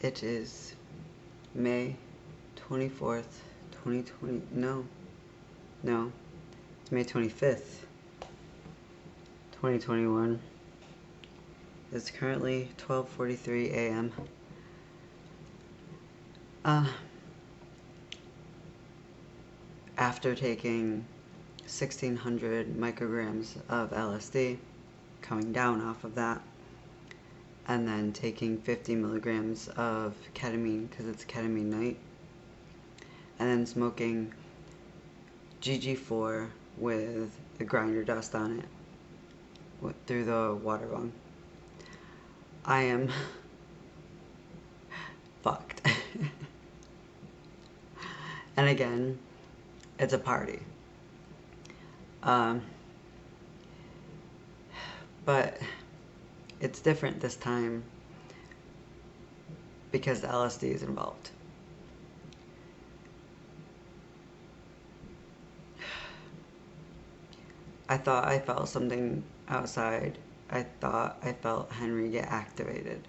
It is May 24th, 2020. No. It's May 25th, 2021. It's currently 12:43 a.m. After taking 1,600 micrograms of LSD, coming down off of that, and then taking 50 milligrams of ketamine, because it's ketamine night, and then smoking GG4 with the grinder dust on it through the water lung. I am fucked. And again, it's a party. But it's different this time because the LSD is involved. I thought I felt something outside. I thought I felt Henry get activated.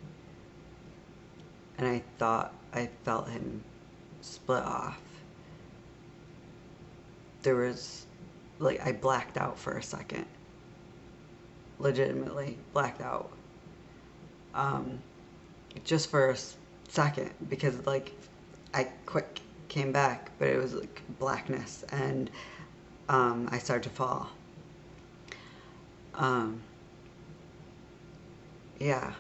And I thought I felt him split off. There was, like, I blacked out for a second. Legitimately blacked out. Just for a second, because, like, I quick came back, but it was, like, blackness, and I started to fall. Yeah.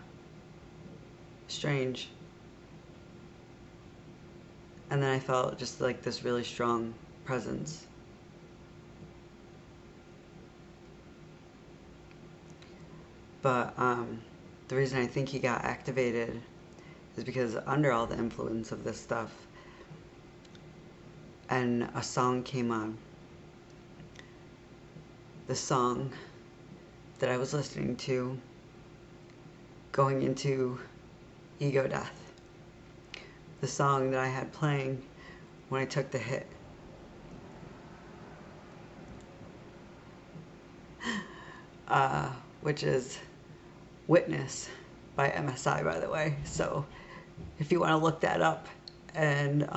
Strange. And then I felt just like this really strong presence. But the reason I think he got activated is because under all the influence of this stuff, and a song came on. The song that I was listening to going into ego death. The song that I had playing when I took the hit. Which is Witness by MSI, by the way. So if you want to look that up and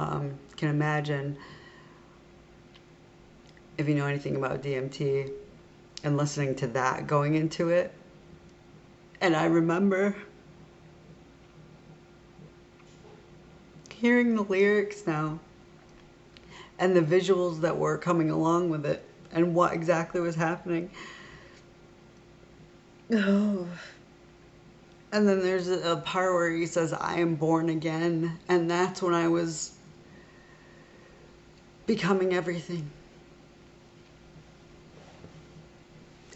can imagine, if you know anything about DMT and listening to that going into it. And I remember hearing the lyrics now and the visuals that were coming along with it and what exactly was happening. Oh. And then there's a part where he says, I am born again. And that's when I was becoming everything.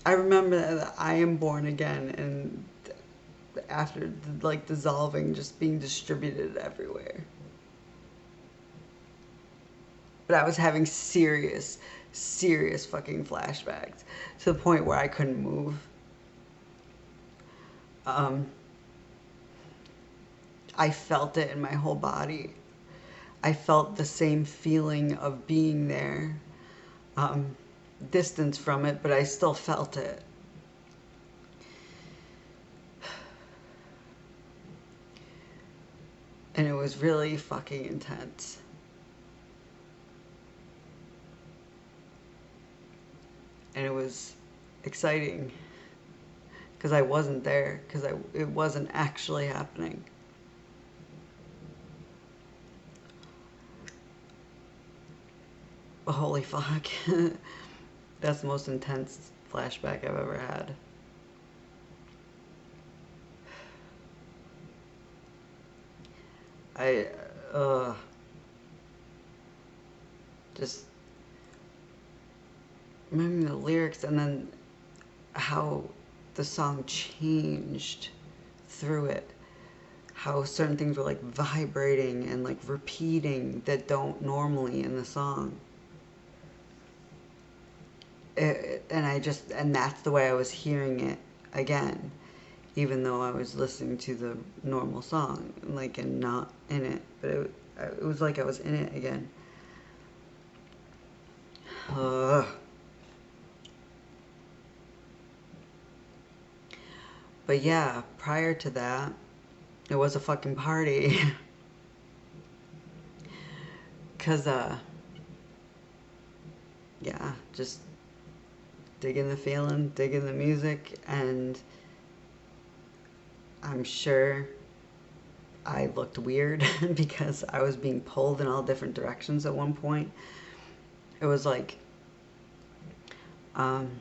I remember that I am born again, and after, like, dissolving, just being distributed everywhere. But I was having serious fucking flashbacks to the point where I couldn't move. I felt it in my whole body. I felt the same feeling of being there. Distance from it, but I still felt it. And it was really fucking intense. And it was exciting because I wasn't there, because it wasn't actually happening. But holy fuck. That's the most intense flashback I've ever had. Just remembering the lyrics and then how the song changed through it. How certain things were like vibrating and like repeating that don't normally in the song. And that's the way I was hearing it again, even though I was listening to the normal song, like, and not in it, but it was like I was in it again. But yeah, prior to that, it was a fucking party. Cause yeah, just digging the feeling, digging the music, and I'm sure I looked weird because I was being pulled in all different directions at one point. It was like, um,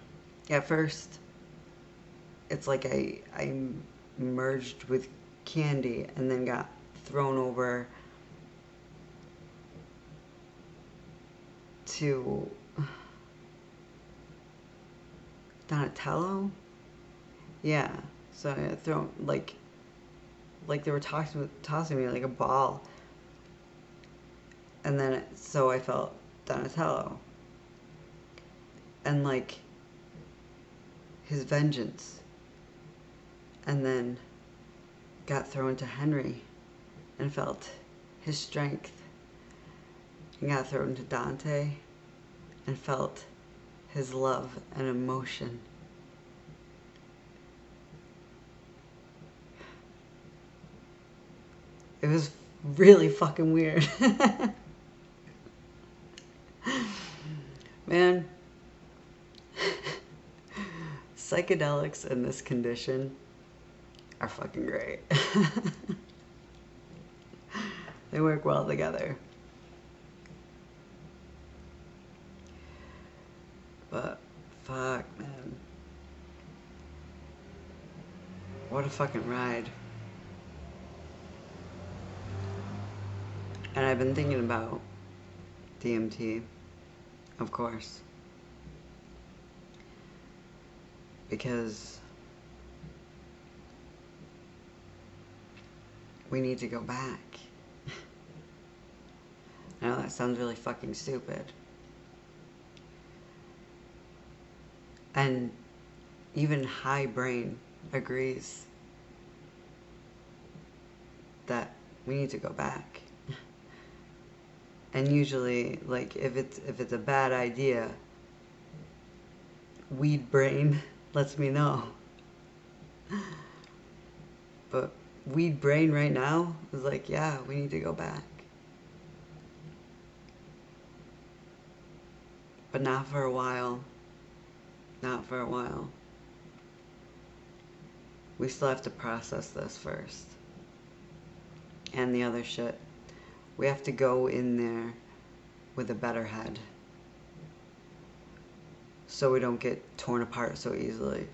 at first, it's like I merged with candy and then got thrown over to Donatello. Yeah, so I got thrown like they were tossing me like a ball, and then so I felt Donatello, and like his vengeance, and then got thrown to Henry, and felt his strength, and got thrown to Dante, and felt his love and emotion. It was really fucking weird. Man, psychedelics in this condition are fucking great. They work well together. But, fuck, man. What a fucking ride. And I've been thinking about DMT, of course. Because we need to go back. I know that sounds really fucking stupid. And even high brain agrees that we need to go back. And usually, like, if it's a bad idea, weed brain lets me know. But weed brain right now is like, yeah, we need to go back. But not for a while. Not for a while. We still have to process this first. And the other shit. We have to go in there with a better head. So we don't get torn apart so easily.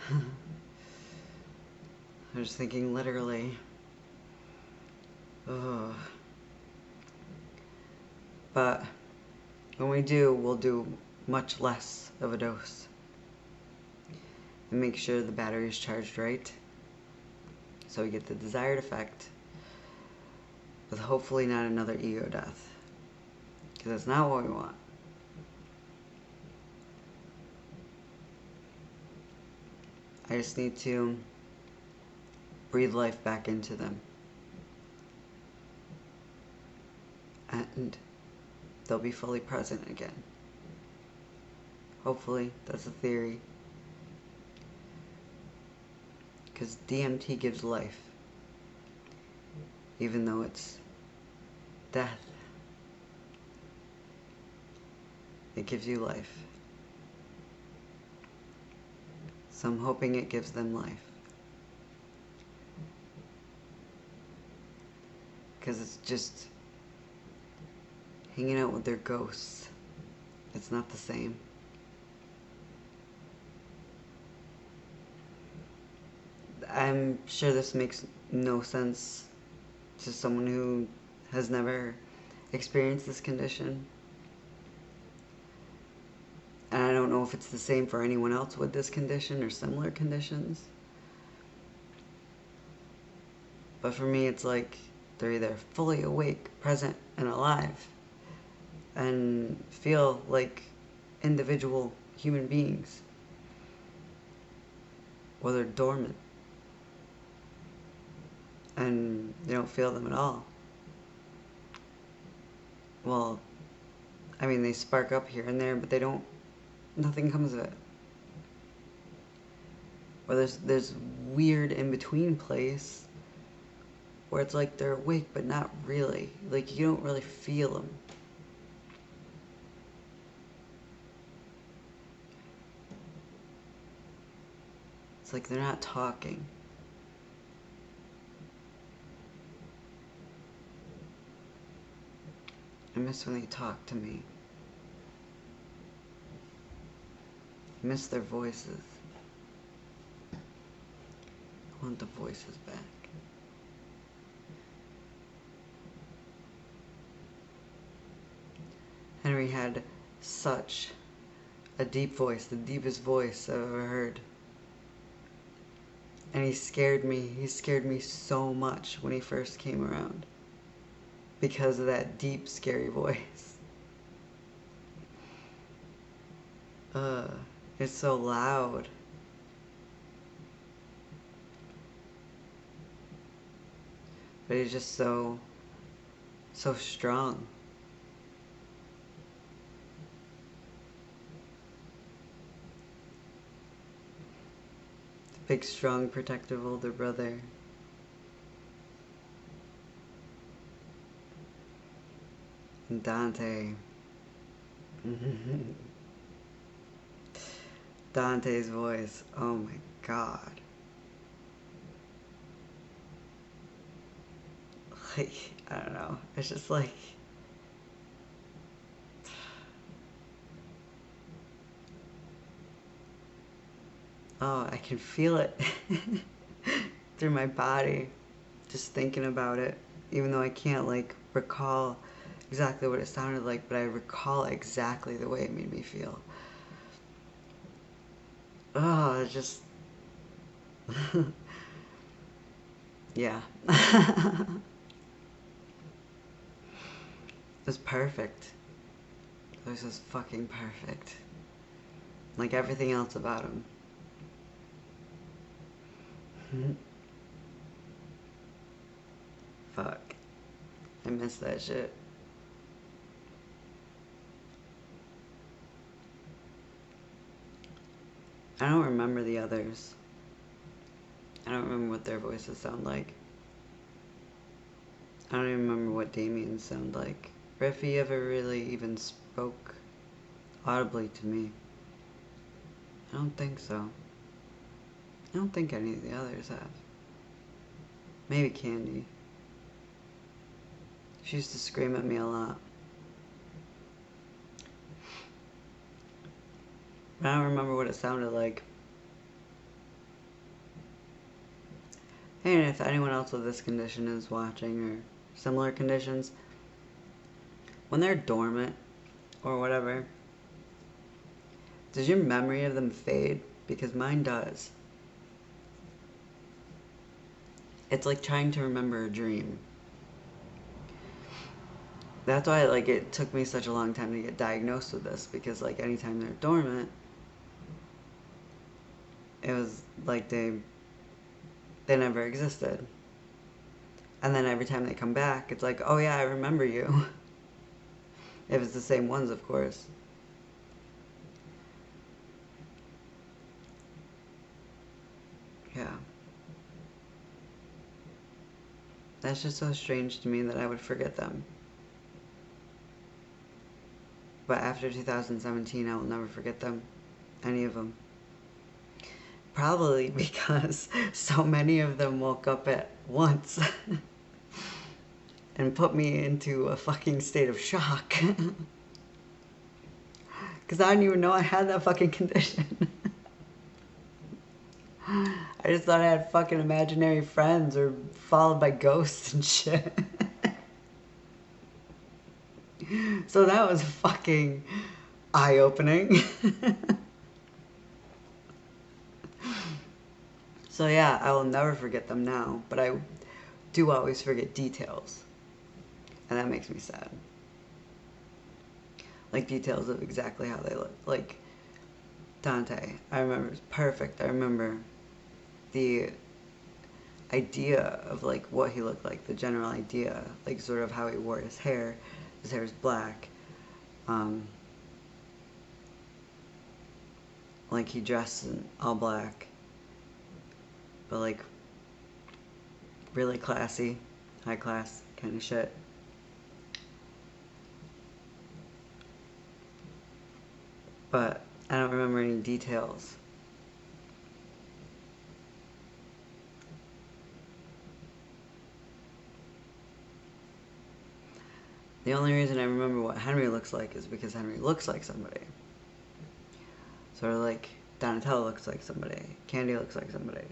I'm just thinking literally. Ugh. But when we do, we'll do much less of a dose. And make sure the battery is charged right. So we get the desired effect. With hopefully not another ego death. Because that's not what we want. I just need to breathe life back into them. And they'll be fully present again. Hopefully, that's a theory. Because DMT gives life. Even though it's death. It gives you life. So I'm hoping it gives them life. Because it's just hanging out with their ghosts. It's not the same. I'm sure this makes no sense to someone who has never experienced this condition. And I don't know if it's the same for anyone else with this condition or similar conditions. But for me, it's like they're either fully awake, present, and alive, and feel like individual human beings, or they're dormant, and they don't feel them at all. Well, I mean, they spark up here and there, but they don't, nothing comes of it. Or there's weird in-between place where it's like they're awake but not really. Like you don't really feel them. It's like they're not talking. I miss when they talk to me. I miss their voices. I want the voices back. Henry had such a deep voice, the deepest voice I've ever heard. And he scared me. He scared me so much when he first came around. Because of that deep, scary voice. It's so loud. But he's just so strong. Big, strong, protective older brother. And Dante. Dante's voice. Oh my god. Like, I don't know. It's just like... Oh, I can feel it through my body, just thinking about it. Even though I can't, like, recall exactly what it sounded like, but I recall exactly the way it made me feel. Oh, it's just... yeah. It was perfect. It was just fucking perfect. Like everything else about him. Fuck. I miss that shit. I don't remember the others. I don't remember what their voices sound like. I don't even remember what Damien's sound like. Or if he ever really even spoke audibly to me. I don't think so. I don't think any of the others have. Maybe Candy. She used to scream at me a lot. But I don't remember what it sounded like. And if anyone else with this condition is watching, or similar conditions, when they're dormant or whatever, does your memory of them fade? Because mine does. It's like trying to remember a dream. That's why, like, it took me such a long time to get diagnosed with this, because, like, anytime they're dormant, it was like they never existed. And then every time they come back, it's like, oh yeah, I remember you. If it's the same ones, of course. Yeah. That's just so strange to me that I would forget them. But after 2017, I will never forget them. Any of them. Probably because so many of them woke up at once and put me into a fucking state of shock. Because I didn't even know I had that fucking condition. I just thought I had fucking imaginary friends or followed by ghosts and shit. So that was fucking eye-opening. So yeah, I will never forget them now, but I do always forget details. And that makes me sad. Like details of exactly how they look. Like Dante, I remember it was perfect. I remember the idea of like what he looked like, the general idea, like sort of how he wore his hair. His hair is black. Like he dressed in all black, but like really classy. high class kind of shit. But I don't remember any details. The only reason I remember what Henry looks like is because Henry looks like somebody. Sort of like Donatello looks like somebody. Candy looks like somebody.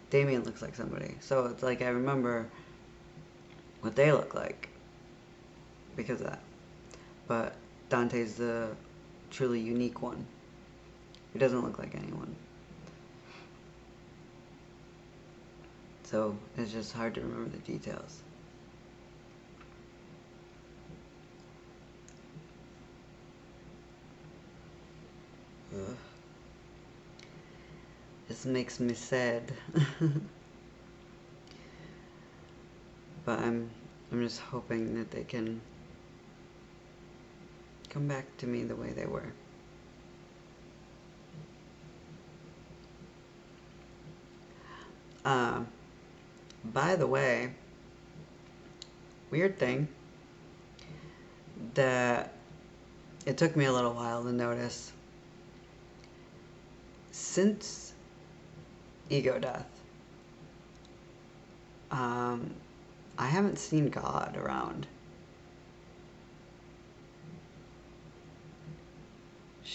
Damien looks like somebody. So it's like I remember what they look like because of that. But Dante's the truly unique one. He doesn't look like anyone. So it's just hard to remember the details. Ugh. This makes me sad. But I'm just hoping that they can come back to me the way they were. By the way, weird thing that it took me a little while to notice. Since ego death, I haven't seen God around.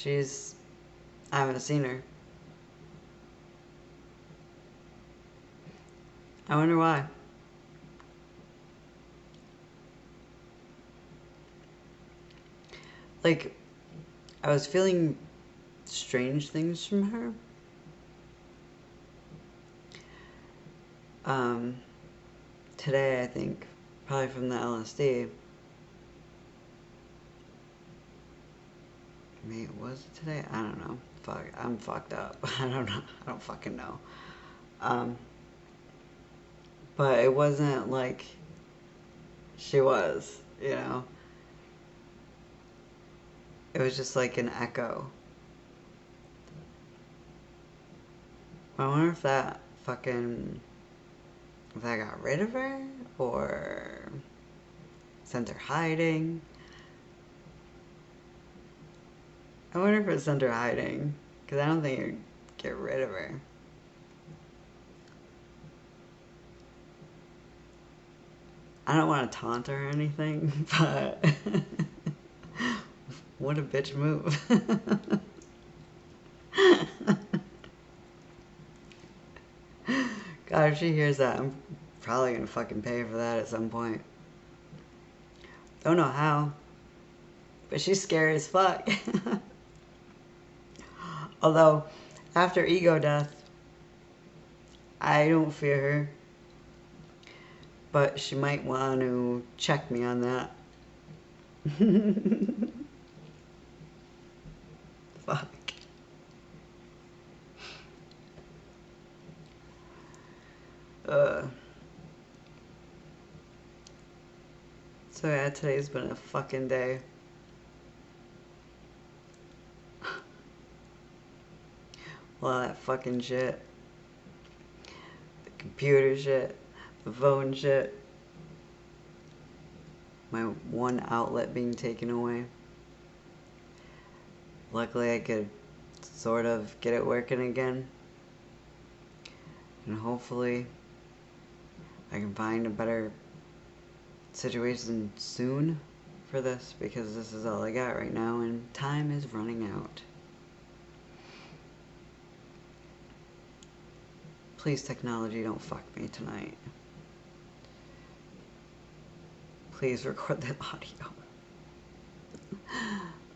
I haven't seen her. I wonder why. Like, I was feeling strange things from her. Today, I think, probably from the LSD. Maybe was it today? I don't know. Fuck, I'm fucked up. I don't know. I don't fucking know. But it wasn't like she was, you know? It was just like an echo. I wonder if that got rid of her or sent her hiding. I wonder if it sent her hiding, because I don't think it would get rid of her. I don't want to taunt her or anything, but what a bitch move. God, if she hears that, I'm probably gonna fucking pay for that at some point. Don't know how, but she's scary as fuck. Although, after ego death, I don't fear her. But she might want to check me on that. Fuck. So yeah, today's been a fucking day. All that fucking shit. The computer shit. The phone shit. My one outlet being taken away. Luckily I could sort of get it working again. And hopefully I can find a better situation soon for this, because this is all I got right now and time is running out. Please, technology, don't fuck me tonight. Please record that audio.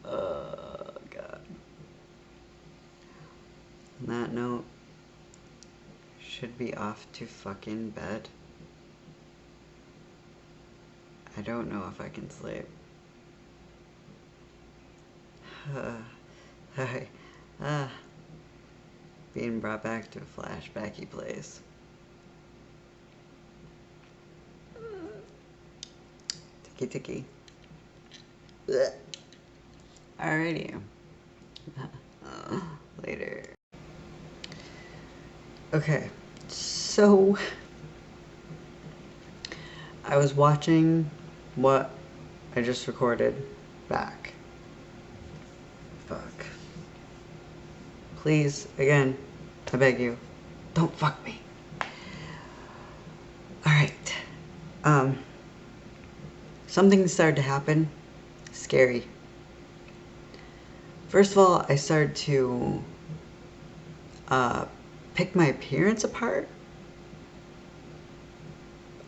Oh, God. On that note, should be off to fucking bed. I don't know if I can sleep. Being brought back to a flashbacky place. Tiki. Alrighty. Later. Okay, so I was watching what I just recorded back. Fuck. Please, again, I beg you, don't fuck me. Alright. Something started to happen. Scary. First of all, I started to pick my appearance apart.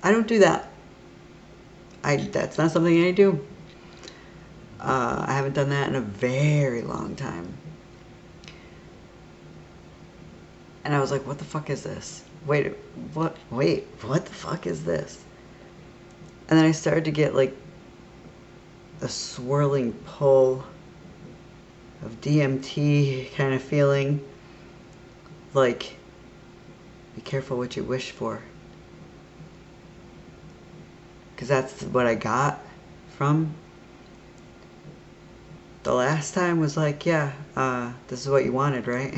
I don't do that. That's not something I do. I haven't done that in a very long time. And I was like, what the fuck is this? Wait, what the fuck is this? And then I started to get like a swirling pull of DMT kind of feeling. Like, be careful what you wish for. Because that's what I got from the last time was like, yeah, this is what you wanted, right?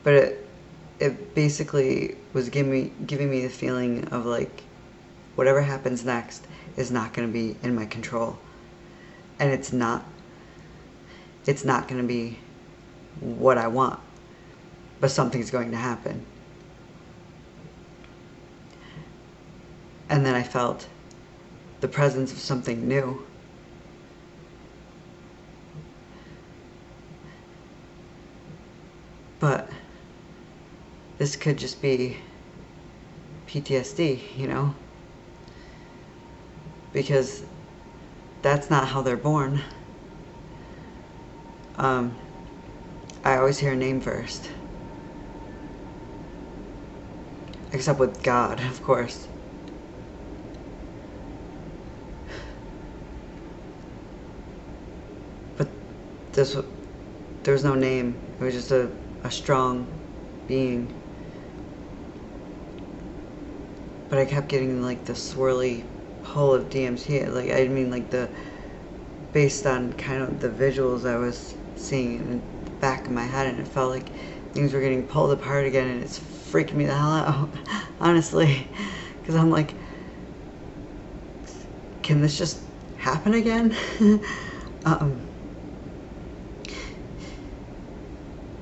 But it basically was giving me the feeling of like, whatever happens next is not going to be in my control. And it's not going to be what I want. But something's going to happen. And then I felt the presence of something new. But this could just be PTSD, you know? Because that's not how they're born. I always hear a name first. Except with God, of course. But there was no name. It was just a strong being. But I kept getting like the swirly pull of DMT. Like, I mean, like based on kind of the visuals I was seeing in the back of my head, and it felt like things were getting pulled apart again, and it's freaking me the hell out, honestly, because I'm like, can this just happen again?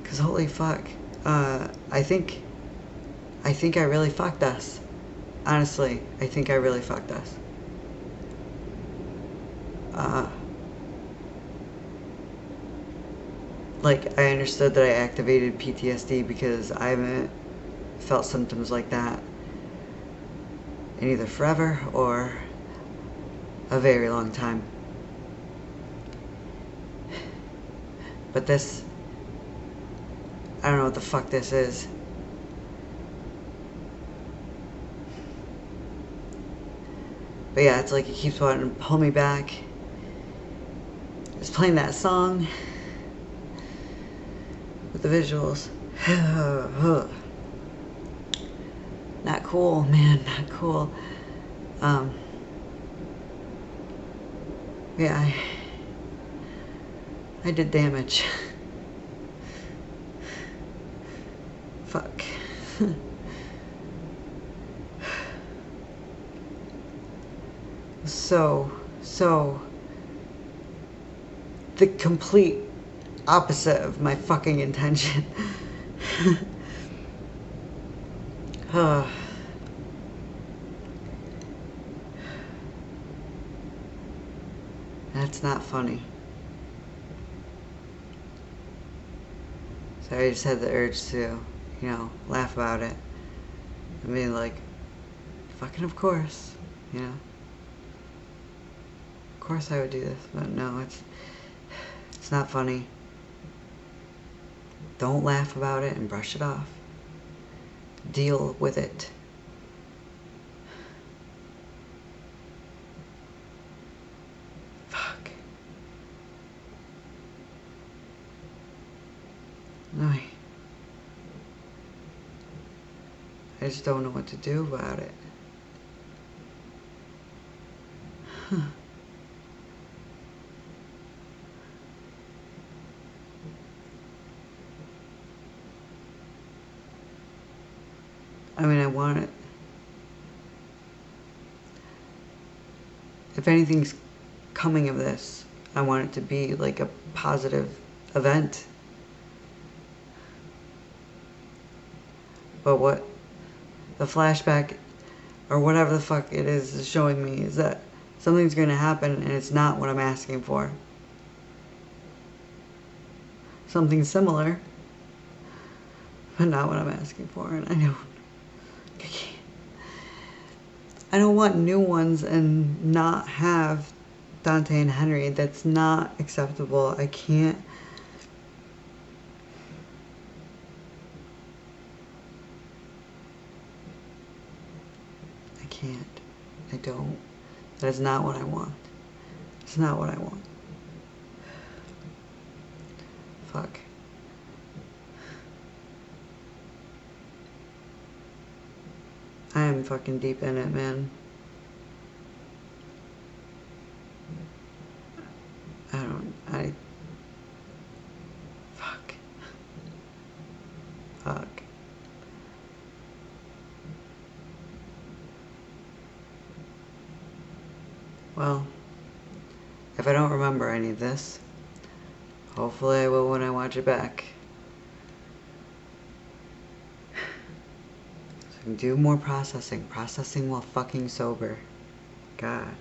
Because holy fuck, I think I really fucked us. Honestly, I think I really fucked us. Like, I understood that I activated PTSD because I haven't felt symptoms like that in either forever or a very long time. But this, I don't know what the fuck this is. But yeah, it's like it keeps wanting to pull me back. It's playing that song with the visuals. Not cool, man, not cool. Yeah, I did damage. Fuck. So, the complete opposite of my fucking intention. That's not funny. So I just had the urge to, laugh about it. I mean, like, fucking of course, Of course I would do this, but no, it's not funny. Don't laugh about it and brush it off. Deal with it. Fuck. No. I just don't know what to do about it. Huh. I mean, I want it. If anything's coming of this, I want it to be like a positive event. But what the flashback or whatever the fuck it is showing me is that something's going to happen and it's not what I'm asking for. Something similar, but not what I'm asking for. And I can't. I don't want new ones and not have Dante and Henry. That's not acceptable. I can't. I can't. I don't. That is not what I want. It's not what I want. Fuck. I am fucking deep in it, man. Fuck. Fuck. Well, if I don't remember any of this, hopefully I will when I watch it back. So I can do more processing. Processing while fucking sober. God.